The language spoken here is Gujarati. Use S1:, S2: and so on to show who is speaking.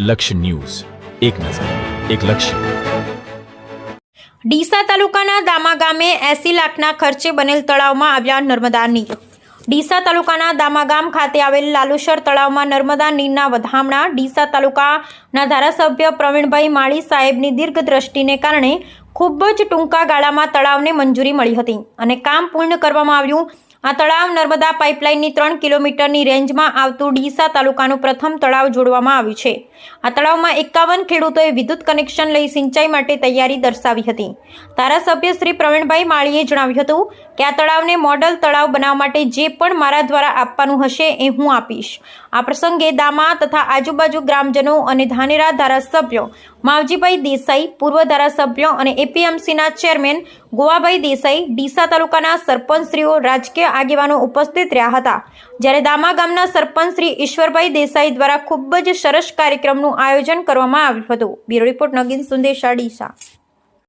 S1: લક્ષ્ય ન્યૂઝ, એક નજર, એક લક્ષ્ય.
S2: ડીસા તાલુકાના દામા ગામે 80 લાખના ખર્ચે બનેલ તળાવમાં આવ્યા નર્મદા નીર. ડીસા તાલુકાના દામા ગામ ખાતે આવેલ લાલુસર તળાવમાં નર્મદા નીરના વધામણા ડીસા તાલુકાના ધારાસભ્ય પ્રવીણભાઈ માળી સાહેબની દીર્ઘદ્રષ્ટિને કારણે ખૂબ જ ટૂંકા ગાળામાં તળાવને મંજૂરી મળી હતી અને કામ પૂર્ણ કરવામાં આવ્યું. આ તળાવ નર્મદા પાઇપલાઇનની 3 કિલોમીટરની રેન્જમાં આવતું ડીસા તાલુકાનું પ્રથમ તળાવ જોડવામાં આવ્યું છે. આ તળાવમાં 51 ખેડૂતોએ વિદ્યુત કનેક્શન લઈ સિંચાઈ માટે તૈયારી દર્શાવી હતી. ધારાસભ્ય શ્રી પ્રવીણભાઈ માળીએ જણાવ્યું હતું કે આ તળાવને મોડલ તળાવ બનાવવા માટે જે પણ મારા દ્વારા આપવાનું હશે એ હું આપીશ. આ પ્રસંગે દામા તથા આજુબાજુ ગ્રામજનો અને ધાનેરા ધારાસભ્યો માવજીભાઈ દેસાઈ, પૂર્વ ધારાસભ્યો અને એપીએમસીના ચેરમેન ગોવાભાઈ દેસાઈ, ડીસા તાલુકાના સરપંચશ્રીઓ, રાજકીય આગેવાનો ઉપસ્થિત રહ્યા હતા. જ્યારે દામા ગામના સરપંચ શ્રી ઈશ્વરભાઈ દેસાઈ દ્વારા ખૂબ જ સરસ કાર્યક્રમનું આયોજન કરવામાં આવ્યું હતું. Bureau report Nagin Sundesha, Deesa.